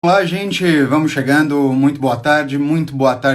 Olá, gente, vamos chegando. Muito boa tarde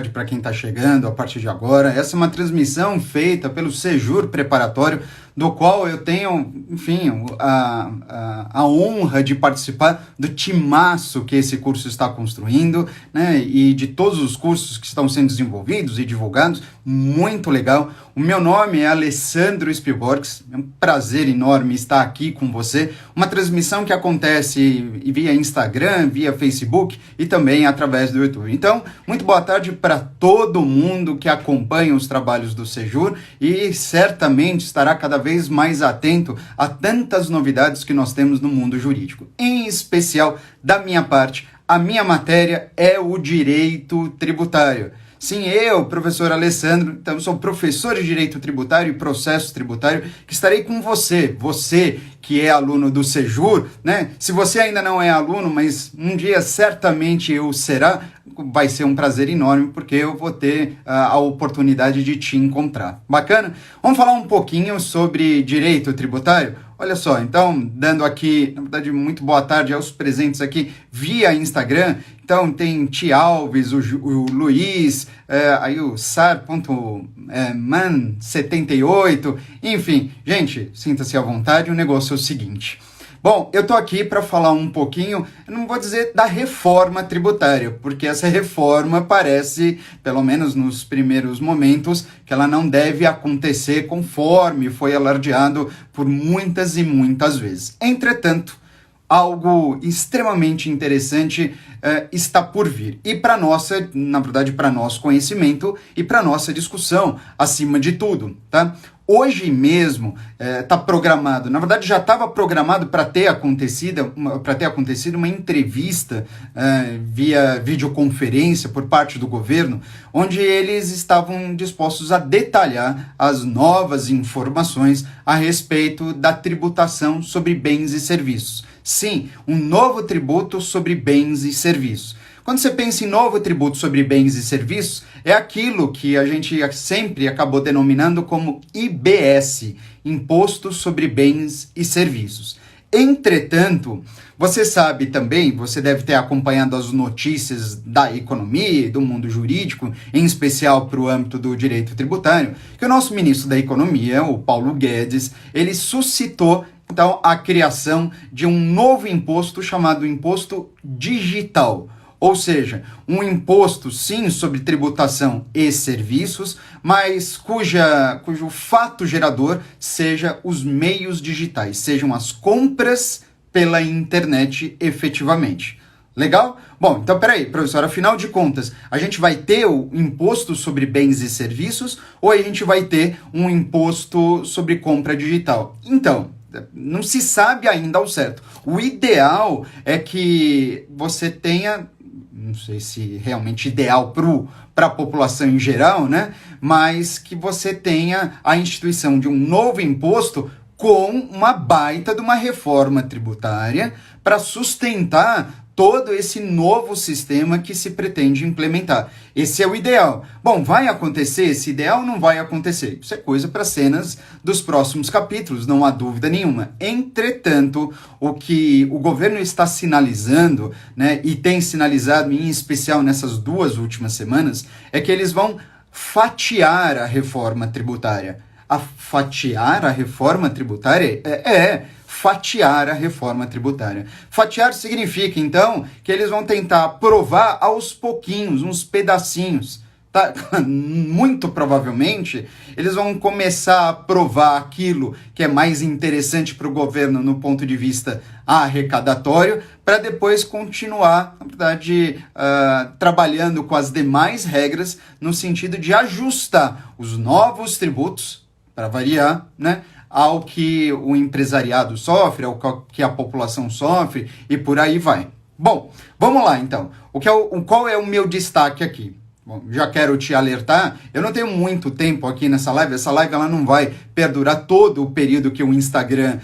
para quem está chegando a partir de agora. Essa é uma transmissão feita pelo Sejur Preparatório, do qual eu tenho, enfim, a honra de participar do timaço que esse curso está construindo, né, e de todos os cursos que estão sendo desenvolvidos e divulgados. Muito legal. O meu nome é Alessandro Spielborgs, é um prazer enorme estar aqui com você. Uma transmissão que acontece via Instagram, via Facebook e também através do YouTube. Então, muito boa tarde para todo mundo que acompanha os trabalhos do Sejur e certamente estará cada vez mais atento a tantas novidades que nós temos no mundo jurídico. Em especial, da minha parte, a minha matéria é o direito tributário. Sim, eu, professor Alessandro, então sou professor de Direito Tributário e Processo Tributário, que estarei com você que é aluno do Sejur, né? Se você ainda não é aluno, mas um dia certamente eu será, vai ser um prazer enorme, porque eu vou ter a oportunidade de te encontrar. Bacana? Vamos falar um pouquinho sobre Direito Tributário? Olha só, então, dando aqui, na verdade, muito boa tarde aos presentes aqui via Instagram. Então, tem Ti Alves, o Luiz, aí o Sar.man78, enfim. Gente, sinta-se à vontade, o negócio é o seguinte. Bom, eu tô aqui para falar um pouquinho, eu não vou dizer da reforma tributária, porque essa reforma parece, pelo menos nos primeiros momentos, que ela não deve acontecer conforme foi alardeado por muitas e muitas vezes. Entretanto, algo extremamente interessante está por vir. E para nossa, na verdade, para nosso conhecimento e para nossa discussão, acima de tudo, tá? Hoje mesmo está programado, na verdade já estava programado para ter acontecido uma entrevista via videoconferência por parte do governo, onde eles estavam dispostos a detalhar as novas informações a respeito da tributação sobre bens e serviços. Sim, um novo tributo sobre bens e serviços. Quando você pensa em novo tributo sobre bens e serviços, é aquilo que a gente sempre acabou denominando como IBS, Imposto sobre Bens e Serviços. Entretanto, você sabe também, você deve ter acompanhado as notícias da economia e do mundo jurídico, em especial para o âmbito do direito tributário, que o nosso ministro da Economia, o Paulo Guedes, ele suscitou então a criação de um novo imposto chamado Imposto Digital. Ou seja, um imposto, sim, sobre tributação e serviços, mas cujo fato gerador seja os meios digitais, sejam as compras pela internet efetivamente. Legal? Bom, então peraí, professor, afinal de contas, a gente vai ter o imposto sobre bens e serviços ou a gente vai ter um imposto sobre compra digital? Então, não se sabe ainda ao certo. O ideal é que você tenha, não sei se realmente ideal para a população em geral, né? Mas que você tenha a instituição de um novo imposto com uma baita de uma reforma tributária para sustentar todo esse novo sistema que se pretende implementar. Esse é o ideal. Bom, vai acontecer esse ideal ou não vai acontecer? Isso é coisa para cenas dos próximos capítulos, não há dúvida nenhuma. Entretanto, o que o governo está sinalizando, né, e tem sinalizado em especial nessas 2 últimas semanas, é que eles vão fatiar a reforma tributária. Fatiar a reforma tributária? Fatiar a reforma tributária. Fatiar significa, então, que eles vão tentar aprovar aos pouquinhos, uns pedacinhos. Tá? Muito provavelmente, eles vão começar a aprovar aquilo que é mais interessante para o governo no ponto de vista arrecadatório, para depois continuar, na verdade, trabalhando com as demais regras no sentido de ajustar os novos tributos, para variar, né, ao que o empresariado sofre, ao que a população sofre e por aí vai. Bom, vamos lá então. Qual é o meu destaque aqui? Bom, já quero te alertar, eu não tenho muito tempo aqui nessa live, essa live ela não vai perdurar todo o período que o Instagram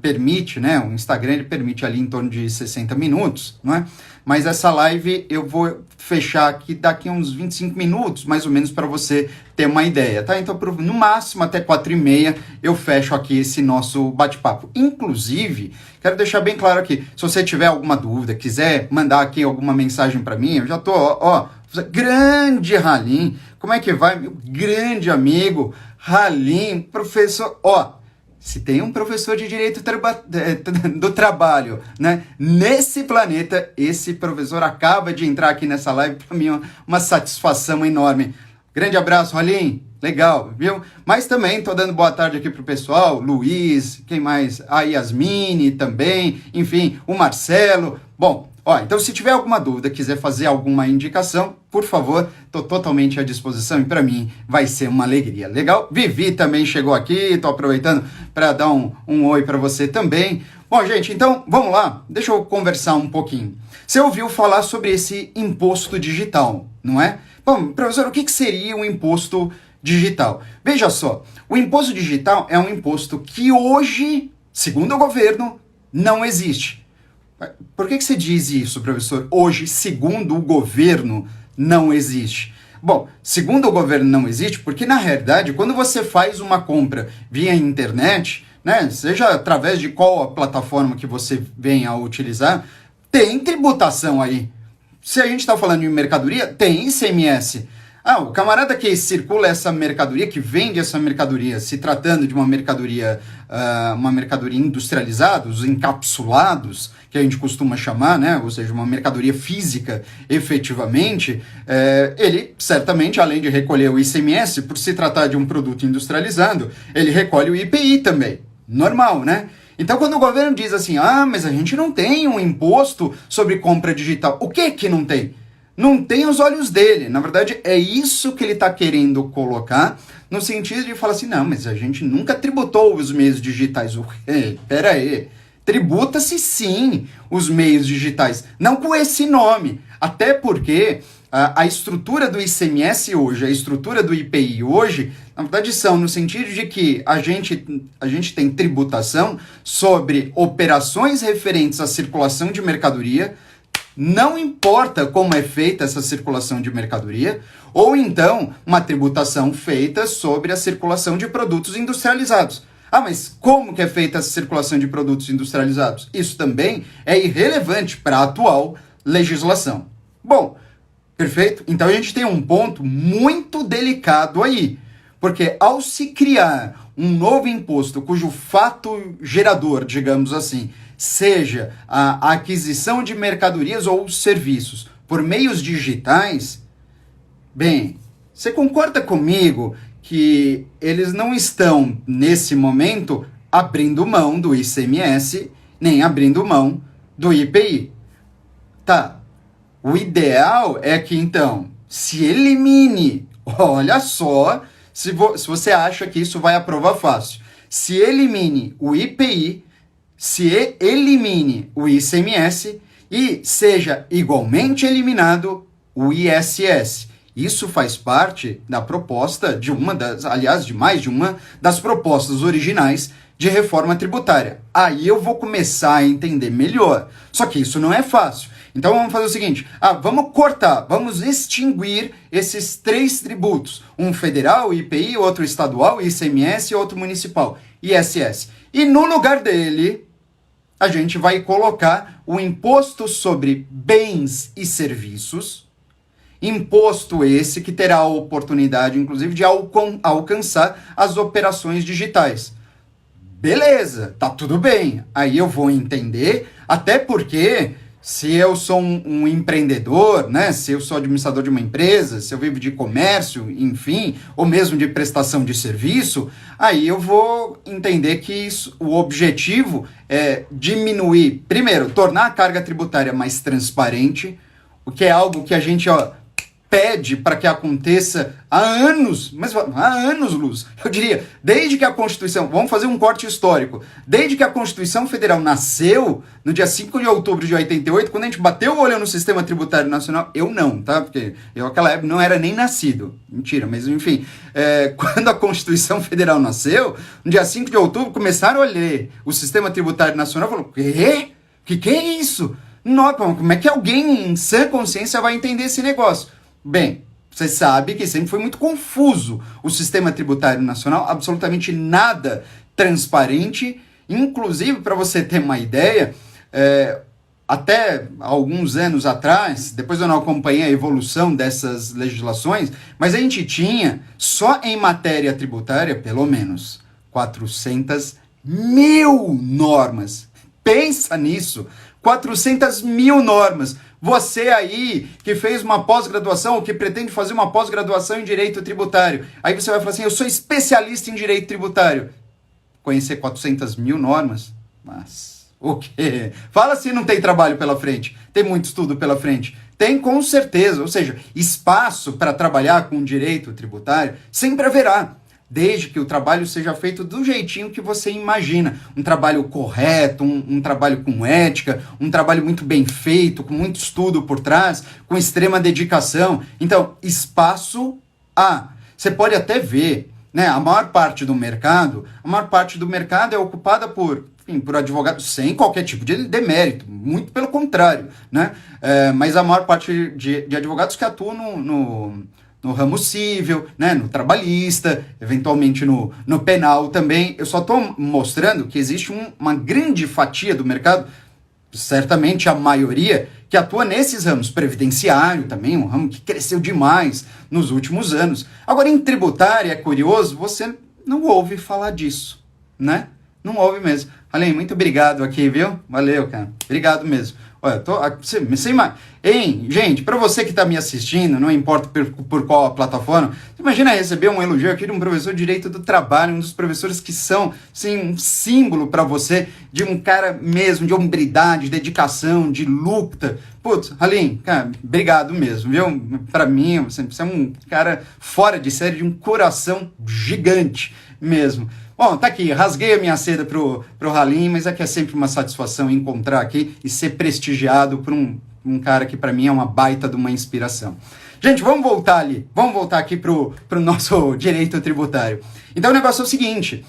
permite, né? O Instagram ele permite ali em torno de 60 minutos, não é? Mas essa live eu vou fechar aqui daqui a uns 25 minutos, mais ou menos, para você ter uma ideia, tá? Então, no máximo até 4h30 eu fecho aqui esse nosso bate-papo. Inclusive, quero deixar bem claro aqui, se você tiver alguma dúvida, quiser mandar aqui alguma mensagem para mim, eu já tô, grande Halim, como é que vai, meu grande amigo Halim, professor, se tem um professor de direito do trabalho, né, nesse planeta, esse professor acaba de entrar aqui nessa live, para mim uma satisfação enorme. Grande abraço, Halim, legal, viu? Mas também tô dando boa tarde aqui pro pessoal, Luiz, quem mais? A Yasmine também, enfim, o Marcelo. Bom, então se tiver alguma dúvida, quiser fazer alguma indicação, por favor, estou totalmente à disposição e para mim vai ser uma alegria. Legal? Vivi também chegou aqui, estou aproveitando para dar um oi para você também. Bom, gente, então vamos lá, deixa eu conversar um pouquinho. Você ouviu falar sobre esse imposto digital, não é? Bom, professor, o que seria um imposto digital? Veja só, o imposto digital é um imposto que hoje, segundo o governo, não existe. Por que você diz isso, professor? Hoje, segundo o governo, não existe. Bom, segundo o governo não existe, porque na realidade, quando você faz uma compra via internet, né, seja através de qual a plataforma que você venha a utilizar, tem tributação aí. Se a gente está falando de mercadoria, tem ICMS. O camarada que circula essa mercadoria, que vende essa mercadoria, se tratando de uma mercadoria industrializada, os encapsulados, que a gente costuma chamar, né? Ou seja, uma mercadoria física, efetivamente, ele certamente, além de recolher o ICMS, por se tratar de um produto industrializado, ele recolhe o IPI também. Normal, né? Então, quando o governo diz assim, mas a gente não tem um imposto sobre compra digital, o que não tem? Não tem os olhos dele. Na verdade, é isso que ele está querendo colocar, no sentido de falar assim, não, mas a gente nunca tributou os meios digitais. Pera aí, tributa-se sim os meios digitais, não com esse nome. Até porque a estrutura do ICMS hoje, a estrutura do IPI hoje, na verdade são no sentido de que a gente tem tributação sobre operações referentes à circulação de mercadoria, não importa como é feita essa circulação de mercadoria, ou então uma tributação feita sobre a circulação de produtos industrializados. Mas como que é feita essa circulação de produtos industrializados? Isso também é irrelevante para a atual legislação. Bom, perfeito? Então a gente tem um ponto muito delicado aí, porque ao se criar um novo imposto cujo fato gerador, digamos assim, seja a aquisição de mercadorias ou serviços por meios digitais, bem, você concorda comigo que eles não estão, nesse momento, abrindo mão do ICMS, nem abrindo mão do IPI? Tá, o ideal é que, então, se elimine, olha só, se você acha que isso vai aprovar fácil, se elimine o IPI, se elimine o ICMS e seja igualmente eliminado o ISS. Isso faz parte da proposta de mais de uma das propostas originais de reforma tributária. Aí eu vou começar a entender melhor. Só que isso não é fácil. Então vamos fazer o seguinte, vamos cortar, vamos extinguir esses 3 tributos. Um federal, IPI, outro estadual, ICMS e outro municipal, ISS. E no lugar dele, a gente vai colocar o imposto sobre bens e serviços, imposto esse que terá a oportunidade, inclusive, de alcançar as operações digitais. Beleza, tá tudo bem. Aí eu vou entender, até porque se eu sou um empreendedor, né, se eu sou administrador de uma empresa, se eu vivo de comércio, enfim, ou mesmo de prestação de serviço, aí eu vou entender que o objetivo é diminuir, primeiro, tornar a carga tributária mais transparente, o que é algo que a gente pede para que aconteça há anos, mas há anos, Luz. Eu diria, desde que a Constituição, vamos fazer um corte histórico, desde que a Constituição Federal nasceu, no dia 5 de outubro de 88, quando a gente bateu o olho no Sistema Tributário Nacional, eu não, tá? Porque eu naquela época não era nem nascido. Mentira, mas enfim, quando a Constituição Federal nasceu, no dia 5 de outubro, começaram a olhar o Sistema Tributário Nacional e falaram, quê? Que é isso? Não, como é que alguém em sã consciência vai entender esse negócio? Bem, você sabe que sempre foi muito confuso o sistema tributário nacional, absolutamente nada transparente, inclusive, para você ter uma ideia, até alguns anos atrás, depois eu não acompanhei a evolução dessas legislações, mas a gente tinha, só em matéria tributária, pelo menos 400 mil normas. Pensa nisso, 400 mil normas. Você aí que fez uma pós-graduação ou que pretende fazer uma pós-graduação em Direito Tributário, aí você vai falar assim, eu sou especialista em Direito Tributário. Conhecer 400 mil normas? Mas o quê? Fala se não tem trabalho pela frente. Tem muito estudo pela frente. Tem com certeza, ou seja, espaço para trabalhar com direito tributário sempre haverá. Desde que o trabalho seja feito do jeitinho que você imagina. Um trabalho correto, um trabalho com ética, um trabalho muito bem feito, com muito estudo por trás, com extrema dedicação. Então, espaço há. Você pode até ver, né, a maior parte do mercado é ocupada por advogados sem qualquer tipo de demérito, muito pelo contrário, né? Mas a maior parte de advogados que atuam no ramo civil, né, no trabalhista, eventualmente no penal também. Eu só estou mostrando que existe uma grande fatia do mercado, certamente a maioria, que atua nesses ramos. Previdenciário também, um ramo que cresceu demais nos últimos anos. Agora, em tributária, é curioso, você não ouve falar disso, né? Não ouve mesmo. Além, muito obrigado aqui, viu? Valeu, cara. Obrigado mesmo. Olha, gente, para você que está me assistindo, não importa por qual a plataforma, imagina receber um elogio aqui de um professor de Direito do Trabalho, um dos professores que são, assim, um símbolo para você, de um cara mesmo, de hombridade, de dedicação, de luta. Putz, Halim, cara, obrigado mesmo, viu? Para mim, você é um cara fora de série, de um coração gigante mesmo. Bom, tá aqui, rasguei a minha seda pro Halim, mas é que é sempre uma satisfação encontrar aqui e ser prestigiado por um cara que para mim é uma baita de uma inspiração. Gente, vamos voltar aqui pro nosso direito tributário. Então o negócio é o seguinte,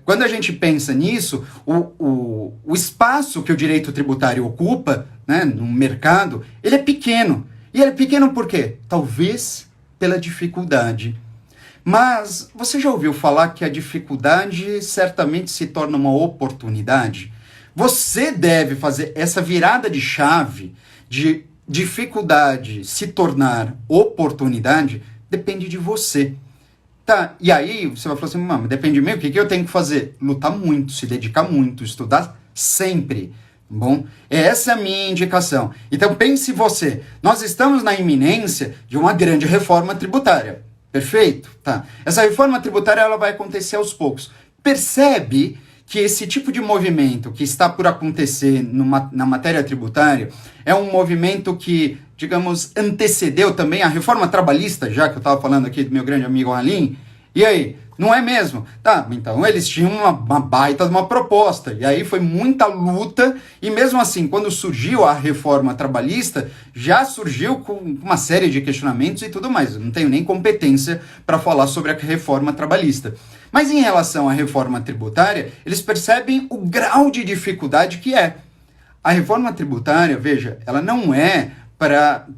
quando a gente pensa nisso, o espaço que o direito tributário ocupa, né, no mercado, ele é pequeno. E ele é pequeno por quê? Talvez pela dificuldade. Mas você já ouviu falar que a dificuldade certamente se torna uma oportunidade? Você deve fazer essa virada de chave de dificuldade se tornar oportunidade, depende de você. Tá, e aí você vai falar assim, mano, depende de mim, o que eu tenho que fazer? Lutar muito, se dedicar muito, estudar sempre. Bom, essa é a minha indicação. Então pense você, nós estamos na iminência de uma grande reforma tributária. Perfeito? Tá. Essa reforma tributária ela vai acontecer aos poucos. Percebe que esse tipo de movimento que está por acontecer na matéria tributária é um movimento que, digamos, antecedeu também a reforma trabalhista, já que eu estava falando aqui do meu grande amigo Halim. E aí, não é mesmo? Tá, então eles tinham uma baita de uma proposta, e aí foi muita luta, e mesmo assim, quando surgiu a reforma trabalhista, já surgiu com uma série de questionamentos e tudo mais. Eu não tenho nem competência para falar sobre a reforma trabalhista. Mas em relação à reforma tributária, eles percebem o grau de dificuldade que é. A reforma tributária, veja, ela não é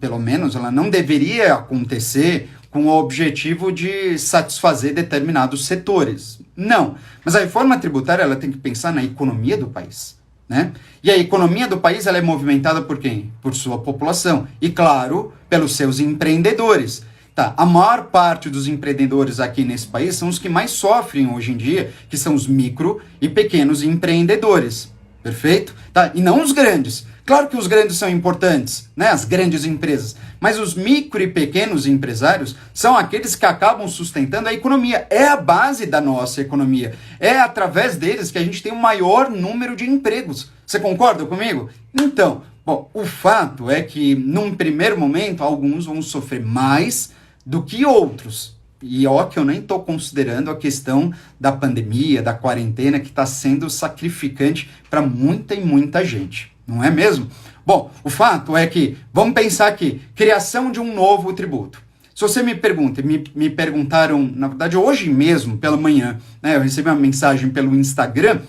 pelo menos ela não deveria acontecer com o objetivo de satisfazer determinados setores. Não. Mas a reforma tributária ela tem que pensar na economia do país, né? E a economia do país ela é movimentada por quem? Por sua população. E, claro, pelos seus empreendedores. Tá, a maior parte dos empreendedores aqui nesse país são os que mais sofrem hoje em dia, que são os micro e pequenos empreendedores. Perfeito? Tá, e não os grandes. Claro que os grandes são importantes, né? As grandes empresas. Mas os micro e pequenos empresários são aqueles que acabam sustentando a economia. É a base da nossa economia. É através deles que a gente tem o maior número de empregos. Você concorda comigo? Então, Bom, o fato é que, num primeiro momento, alguns vão sofrer mais do que outros. E ó, que eu nem estou considerando a questão da pandemia, da quarentena, que está sendo sacrificante para muita e muita gente, não é mesmo? Bom, o fato é que, vamos pensar aqui, criação de um novo tributo. Se você me pergunta, me perguntaram, na verdade, hoje mesmo, pela manhã, né, eu recebi uma mensagem pelo Instagram,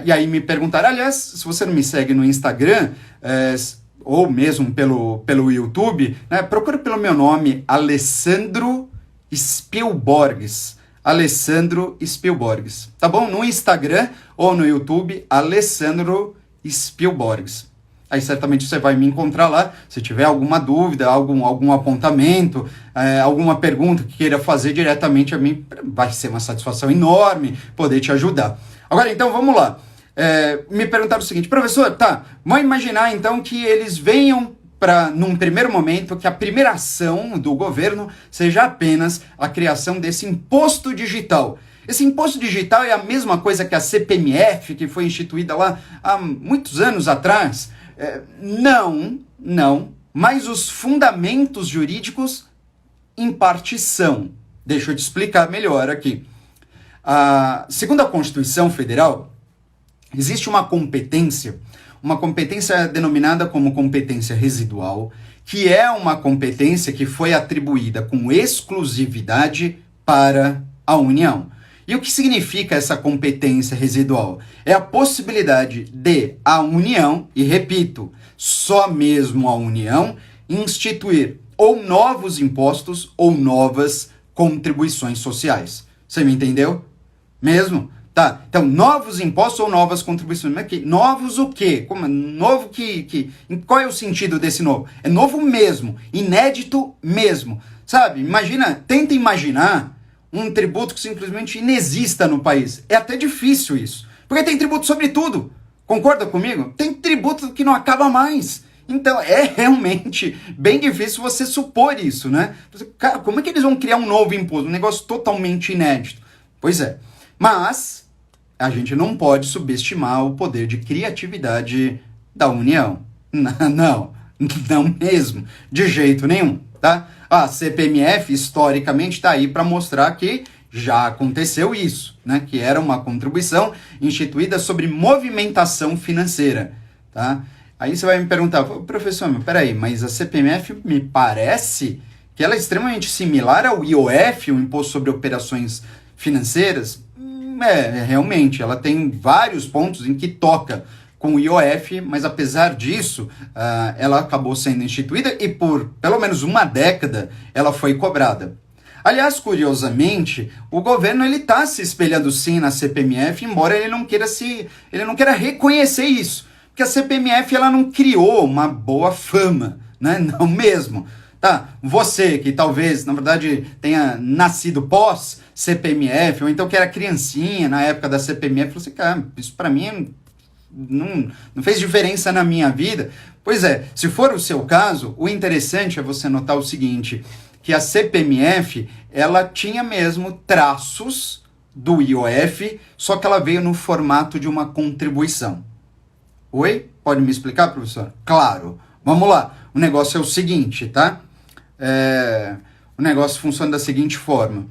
e aí me perguntaram, aliás, se você não me segue no Instagram, ou mesmo pelo YouTube, né, procura pelo meu nome, Alessandro Spielborges. Alessandro Spielborges, tá bom? No Instagram ou no YouTube, Alessandro Spielborges. Aí certamente você vai me encontrar lá, se tiver alguma dúvida, algum apontamento, alguma pergunta que queira fazer diretamente a mim, vai ser uma satisfação enorme poder te ajudar. Agora então vamos lá, me perguntaram o seguinte, professor, tá, vamos imaginar então que eles venham num primeiro momento, que a primeira ação do governo seja apenas a criação desse imposto digital. Esse imposto digital é a mesma coisa que a CPMF, que foi instituída lá há muitos anos atrás. Não, mas os fundamentos jurídicos em parte são. Deixa eu te explicar melhor aqui. Segundo a Constituição Federal, existe uma competência denominada como competência residual, que é uma competência que foi atribuída com exclusividade para a União. E o que significa essa competência residual? É a possibilidade de a União, e repito, só mesmo a União, instituir ou novos impostos ou novas contribuições sociais. Você me entendeu? Mesmo? Tá, então, novos impostos ou novas contribuições. Mas novos o quê? Como, novo qual é o sentido desse novo? É novo mesmo, inédito mesmo. Sabe, tenta imaginar um tributo que simplesmente inexista no país. É até difícil isso. Porque tem tributo sobre tudo. Concorda comigo? Tem tributo que não acaba mais. Então, é realmente bem difícil você supor isso, né? Cara, como é que eles vão criar um novo imposto? Um negócio totalmente inédito. Pois é. Mas a gente não pode subestimar o poder de criatividade da União. Não mesmo. De jeito nenhum, tá? A CPMF, historicamente, está aí para mostrar que já aconteceu isso, né? Que era uma contribuição instituída sobre movimentação financeira, tá? Aí você vai me perguntar, professor, peraí, mas a CPMF me parece que ela é extremamente similar ao IOF, o Imposto sobre Operações Financeiras. Realmente, ela tem vários pontos em que toca com o IOF, mas apesar disso, ela acabou sendo instituída e por pelo menos uma década ela foi cobrada. Aliás, curiosamente, o governo está se espelhando sim na CPMF, embora ele não queira reconhecer isso, porque a CPMF ela não criou uma boa fama, né? Não mesmo. Tá, você que talvez, na verdade, tenha nascido pós CPMF, ou então que era criancinha na época da CPMF, falou assim, cara, isso para mim não fez diferença na minha vida. Pois é, se for o seu caso, o interessante é você notar o seguinte, que a CPMF, ela tinha mesmo traços do IOF, só que ela veio no formato de uma contribuição. Oi? Pode me explicar, professor? Claro. Vamos lá. O negócio é o seguinte, tá? O negócio funciona da seguinte forma.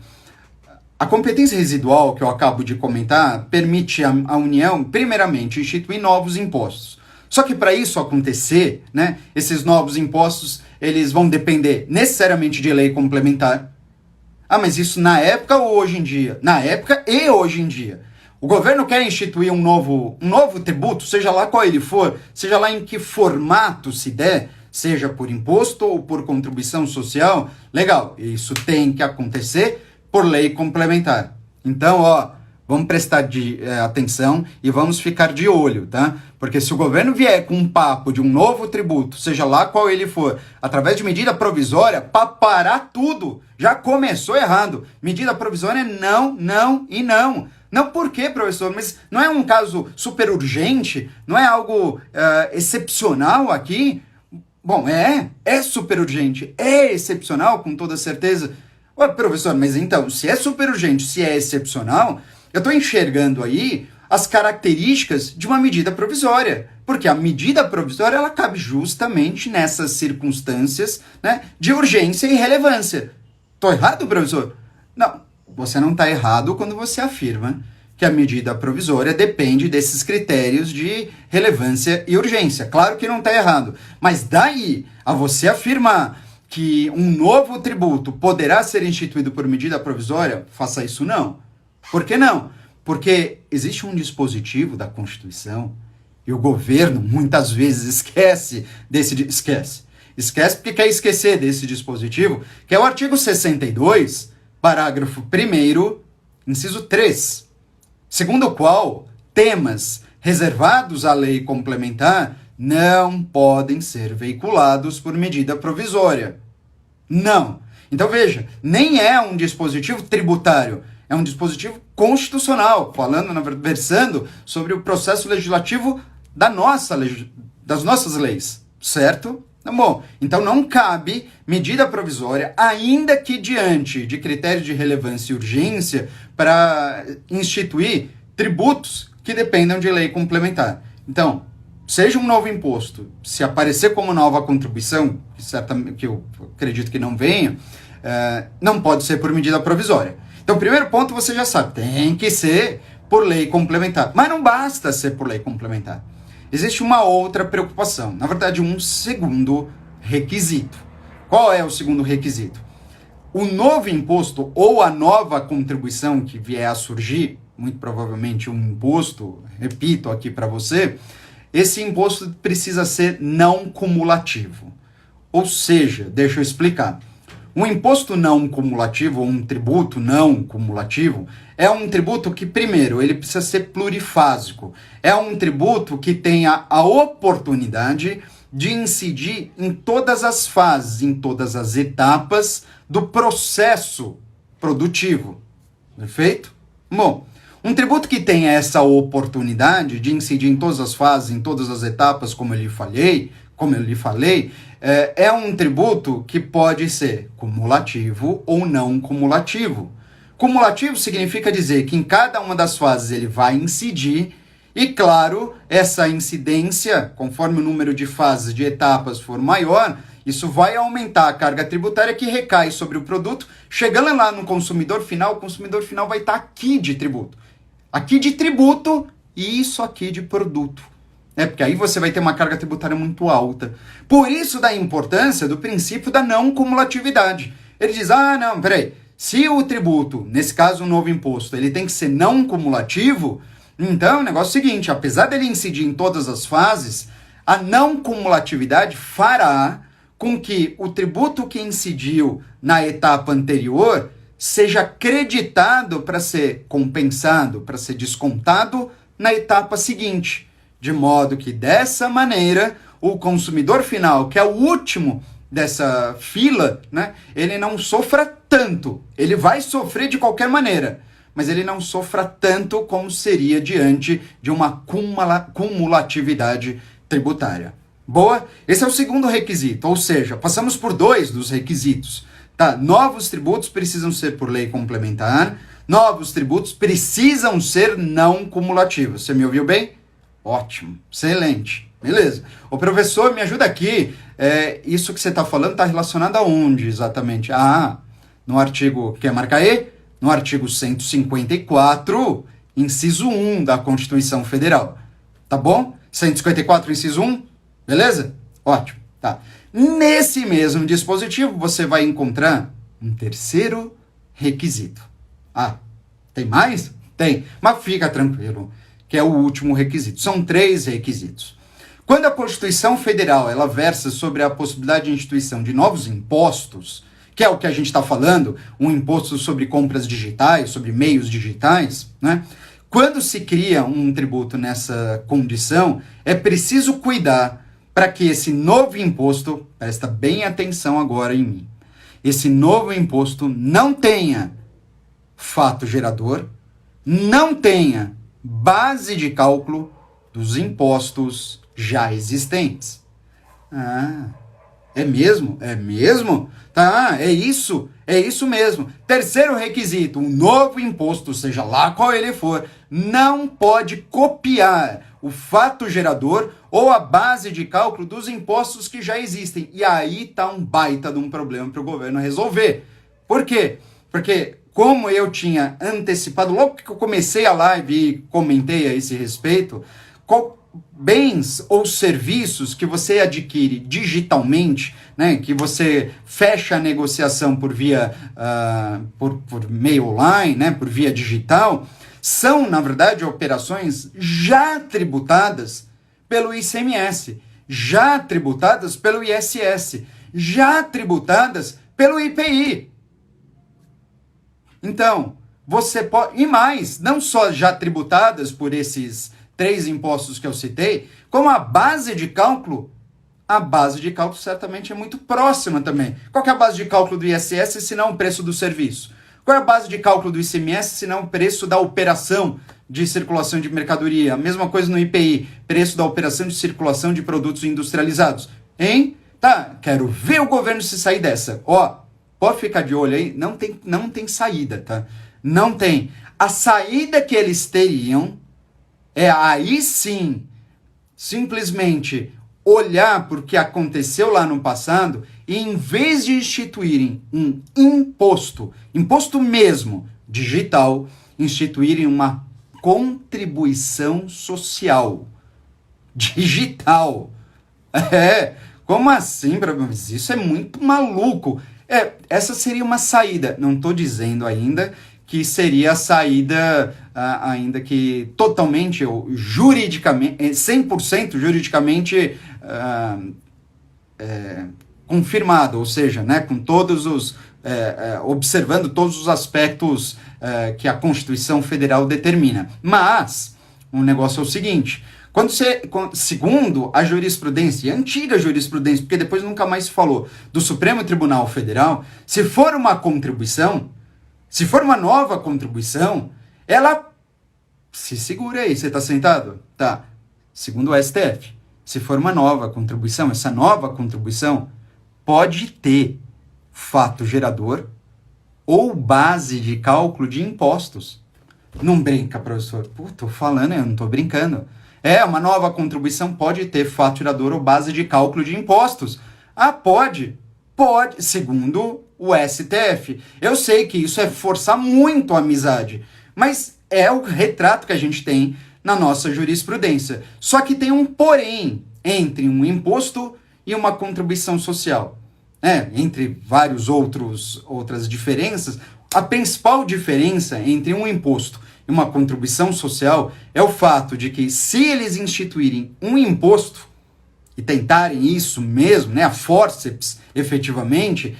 A competência residual, que eu acabo de comentar, permite à União, primeiramente, instituir novos impostos. Só que para isso acontecer, né, esses novos impostos, eles vão depender necessariamente de lei complementar. Mas isso na época ou hoje em dia? Na época e hoje em dia. O governo quer instituir um novo tributo, seja lá qual ele for, seja lá em que formato se der, seja por imposto ou por contribuição social, legal, isso tem que acontecer por lei complementar. Então, vamos prestar atenção e vamos ficar de olho, tá? Porque se o governo vier com um papo de um novo tributo, seja lá qual ele for, através de medida provisória, para parar tudo, já começou errado. Medida provisória não, não e não. Não, por quê, professor? Mas não é um caso super urgente? Não é algo excepcional aqui? Bom, é super urgente, é excepcional, com toda certeza. Professor, mas então, se é super urgente, se é excepcional, eu estou enxergando aí as características de uma medida provisória, porque a medida provisória ela cabe justamente nessas circunstâncias, né, de urgência e relevância. Estou errado, professor? Não, você não está errado quando você afirma que a medida provisória depende desses critérios de relevância e urgência. Claro que não está errado, mas daí a você afirmar que um novo tributo poderá ser instituído por medida provisória, faça isso não. Por que não? Porque existe um dispositivo da Constituição e o governo muitas vezes esquece porque quer esquecer desse dispositivo, que é o artigo 62, parágrafo 1º, inciso 3, segundo o qual temas reservados à lei complementar não podem ser veiculados por medida provisória. Não. Então veja, nem é um dispositivo tributário, é um dispositivo constitucional, versando sobre o processo legislativo das nossas leis, certo? Bom, então não cabe medida provisória, ainda que diante de critérios de relevância e urgência, para instituir tributos que dependam de lei complementar. Então, seja um novo imposto, se aparecer como nova contribuição, que eu acredito que não venha, não pode ser por medida provisória. Então, primeiro ponto você já sabe, tem que ser por lei complementar. Mas não basta ser por lei complementar. Existe uma outra preocupação, na verdade um segundo requisito. Qual é o segundo requisito? O novo imposto ou a nova contribuição que vier a surgir, muito provavelmente um imposto, repito aqui para você, esse imposto precisa ser não cumulativo. Ou seja, deixa eu explicar. Um imposto não cumulativo, ou um tributo não cumulativo, é um tributo que, primeiro, ele precisa ser plurifásico. É um tributo que tenha a oportunidade de incidir em todas as fases, em todas as etapas do processo produtivo. Perfeito? Bom, um tributo que tenha essa oportunidade de incidir em todas as fases, em todas as etapas, como eu lhe falei, é um tributo que pode ser cumulativo ou não cumulativo. Cumulativo significa dizer que em cada uma das fases ele vai incidir e, claro, essa incidência, conforme o número de fases, de etapas for maior, isso vai aumentar a carga tributária que recai sobre o produto. Chegando lá no consumidor final, o consumidor final vai estar aqui de tributo. Aqui de tributo e isso aqui de produto. Porque aí você vai ter uma carga tributária muito alta. Por isso da importância do princípio da não cumulatividade. Ele diz, não, peraí, se o tributo, nesse caso um novo imposto, ele tem que ser não cumulativo, então o negócio é o seguinte, apesar dele incidir em todas as fases, a não cumulatividade fará com que o tributo que incidiu na etapa anterior seja creditado para ser compensado, para ser descontado na etapa seguinte. De modo que, dessa maneira, o consumidor final, que é o último dessa fila, né, ele não sofra tanto. Ele vai sofrer de qualquer maneira, mas ele não sofra tanto como seria diante de uma cumulatividade tributária. Boa? Esse é o segundo requisito, ou seja, passamos por 2 dos requisitos. Tá? Novos tributos precisam ser por lei complementar, novos tributos precisam ser não cumulativos. Você me ouviu bem? Ótimo, excelente, beleza. Ô professor, me ajuda aqui, isso que você está falando está relacionado aonde exatamente? No artigo, quer marcar aí? No artigo 154, inciso 1 da Constituição Federal, tá bom? 154, inciso 1, beleza? Ótimo, tá. Nesse mesmo dispositivo, você vai encontrar um terceiro requisito. Tem mais? Tem, mas fica tranquilo, que é o último requisito. São 3 requisitos. Quando a Constituição Federal ela versa sobre a possibilidade de instituição de novos impostos, que é o que a gente está falando, um imposto sobre compras digitais, sobre meios digitais, né? Quando se cria um tributo nessa condição, é preciso cuidar para que esse novo imposto, presta bem atenção agora em mim, esse novo imposto não tenha fato gerador, não tenha base de cálculo dos impostos já existentes. É mesmo? É mesmo? Tá, é isso mesmo. Terceiro requisito, um novo imposto, seja lá qual ele for, não pode copiar o fato gerador ou a base de cálculo dos impostos que já existem. E aí está um baita de um problema para o governo resolver. Por quê? Porque, como eu tinha antecipado, logo que eu comecei a live e comentei a esse respeito, bens ou serviços que você adquire digitalmente, né, que você fecha a negociação por via por meio online, né, por via digital, são, na verdade, operações já tributadas pelo ICMS, já tributadas pelo ISS, já tributadas pelo IPI. Então, você pode... E mais, não só já tributadas por esses 3 impostos que eu citei, como a base de cálculo certamente é muito próxima também. Qual que é a base de cálculo do ISS, se não o preço do serviço? Qual é a base de cálculo do ICMS, se não o preço da operação de circulação de mercadoria? A mesma coisa no IPI, preço da operação de circulação de produtos industrializados. Hein? Tá, quero ver o governo se sair dessa. Ó, pode ficar de olho aí, não tem saída, tá? Não tem. A saída que eles teriam é aí sim, simplesmente olhar para o que aconteceu lá no passado e, em vez de instituírem um imposto mesmo, digital, instituírem uma contribuição social digital. Como assim? Isso é muito maluco. Essa seria uma saída. Não estou dizendo ainda que seria a saída, ainda que totalmente, juridicamente, 100% juridicamente confirmado, ou seja, né, com todos os, observando todos os aspectos que a Constituição Federal determina. Mas, o negócio é o seguinte, segundo a jurisprudência, a antiga jurisprudência, porque depois nunca mais se falou, do Supremo Tribunal Federal, se for uma nova contribuição, ela... Se segura aí, você está sentado? Tá. Segundo o STF, se for uma nova contribuição, essa nova contribuição pode ter fato gerador ou base de cálculo de impostos. Não brinca, professor. Tô falando, eu não tô brincando. Uma nova contribuição pode ter fato gerador ou base de cálculo de impostos. Pode. Pode, segundo o STF. Eu sei que isso é forçar muito a amizade, mas é o retrato que a gente tem na nossa jurisprudência. Só que tem um porém entre um imposto e uma contribuição social. Entre várias outras diferenças, a principal diferença entre um imposto e uma contribuição social é o fato de que, se eles instituírem um imposto e tentarem isso mesmo, a forceps, efetivamente,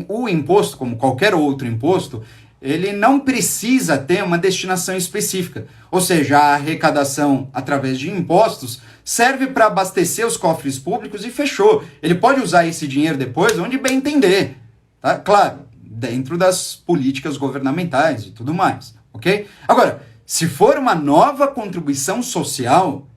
o imposto, como qualquer outro imposto, ele não precisa ter uma destinação específica. Ou seja, a arrecadação através de impostos serve para abastecer os cofres públicos e fechou. Ele pode usar esse dinheiro depois onde bem entender. Tá? Claro, dentro das políticas governamentais e tudo mais. Ok? Agora, se for uma nova contribuição social,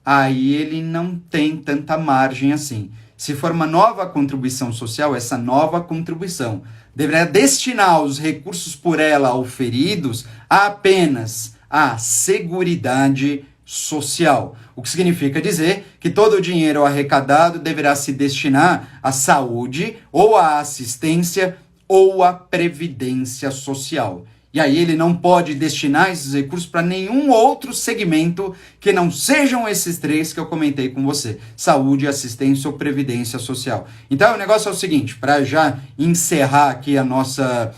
aí ele não tem tanta margem assim. Se for uma nova contribuição social, essa nova contribuição deverá destinar os recursos por ela auferidos apenas à Seguridade Social. O que significa dizer que todo o dinheiro arrecadado deverá se destinar à saúde, ou à assistência, ou à previdência social. E aí ele não pode destinar esses recursos para nenhum outro segmento que não sejam esses 3 que eu comentei com você. Saúde, assistência ou previdência social. Então o negócio é o seguinte, para já encerrar aqui a nossa...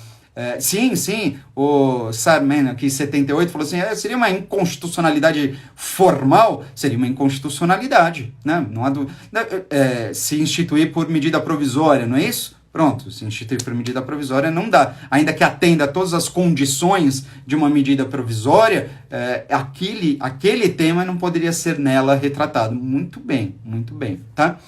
sim, o Sarman aqui, 78, falou assim, seria uma inconstitucionalidade formal? Seria uma inconstitucionalidade, né? Não há se instituir por medida provisória, não é isso? Pronto, se instituir por medida provisória não dá. Ainda que atenda a todas as condições de uma medida provisória, aquele tema não poderia ser nela retratado. Muito bem, tá?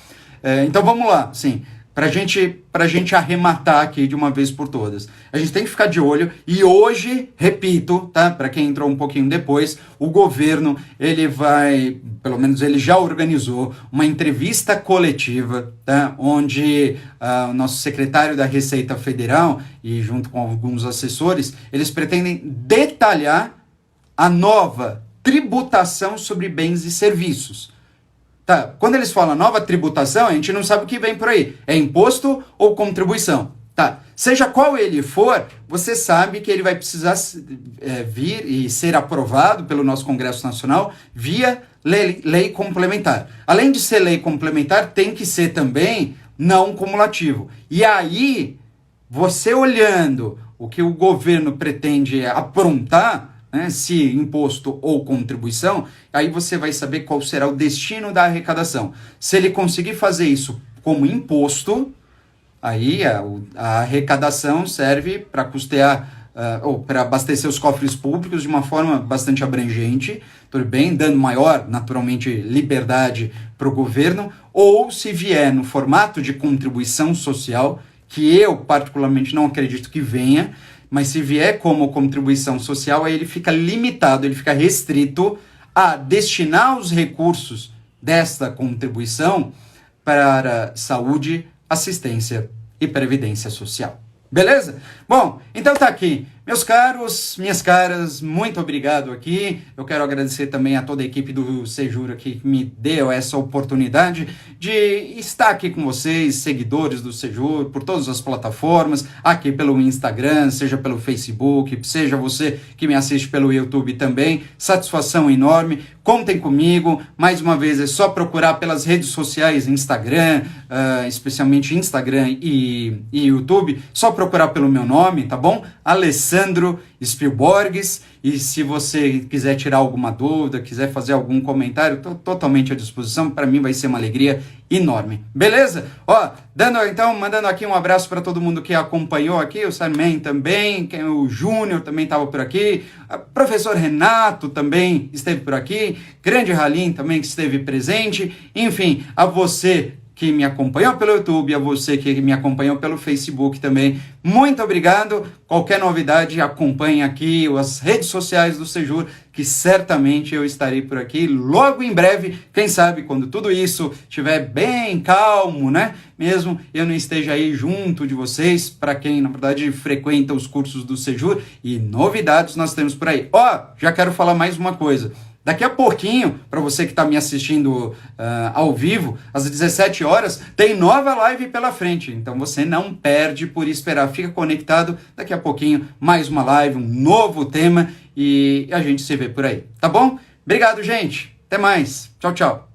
Então vamos lá, sim. pra gente arrematar aqui de uma vez por todas. A gente tem que ficar de olho e hoje, repito, tá? Para quem entrou um pouquinho depois, o governo, ele vai, pelo menos ele já organizou uma entrevista coletiva, tá? Onde o nosso secretário da Receita Federal e junto com alguns assessores, eles pretendem detalhar a nova tributação sobre bens e serviços. Tá, quando eles falam nova tributação, a gente não sabe o que vem por aí. É imposto ou contribuição? Tá, seja qual ele for, você sabe que ele vai precisar vir e ser aprovado pelo nosso Congresso Nacional via lei complementar. Além de ser lei complementar, tem que ser também não cumulativo. E aí, você olhando o que o governo pretende aprontar, né, se imposto ou contribuição, aí você vai saber qual será o destino da arrecadação. Se ele conseguir fazer isso como imposto, aí a arrecadação serve para custear ou para abastecer os cofres públicos de uma forma bastante abrangente, tudo bem, dando maior, naturalmente, liberdade para o governo, ou se vier no formato de contribuição social, que eu particularmente não acredito que venha, mas se vier como contribuição social, aí ele fica limitado, ele fica restrito a destinar os recursos desta contribuição para saúde, assistência e previdência social. Beleza? Bom, então tá aqui. Meus caros, minhas caras, muito obrigado aqui. Eu quero agradecer também a toda a equipe do Sejuro aqui que me deu essa oportunidade de estar aqui com vocês, seguidores do Sejuro, por todas as plataformas, aqui pelo Instagram, seja pelo Facebook, seja você que me assiste pelo YouTube também. Satisfação enorme. Contem comigo. Mais uma vez, é só procurar pelas redes sociais, Instagram, especialmente Instagram e YouTube. Só procurar pelo meu nome, tá bom? Alessandro Spielborges, e se você quiser tirar alguma dúvida, quiser fazer algum comentário, estou totalmente à disposição, para mim vai ser uma alegria enorme, beleza? Ó, mandando aqui um abraço para todo mundo que acompanhou aqui, o Sarmen também, o Júnior também estava por aqui, o professor Renato também esteve por aqui, grande Halim também que esteve presente, enfim, a você que me acompanhou pelo YouTube, a você que me acompanhou pelo Facebook também, muito obrigado. Qualquer novidade, acompanhe aqui as redes sociais do Sejuro, que certamente eu estarei por aqui logo em breve, quem sabe quando tudo isso estiver bem calmo, né? Mesmo eu não esteja aí junto de vocês, para quem na verdade frequenta os cursos do Sejuro, e novidades nós temos por aí. Ó, já quero falar mais uma coisa. Daqui a pouquinho, para você que está me assistindo ao vivo, às 17 horas, tem nova live pela frente. Então você não perde por esperar. Fica conectado, daqui a pouquinho, mais uma live, um novo tema e a gente se vê por aí. Tá bom? Obrigado, gente. Até mais. Tchau, tchau.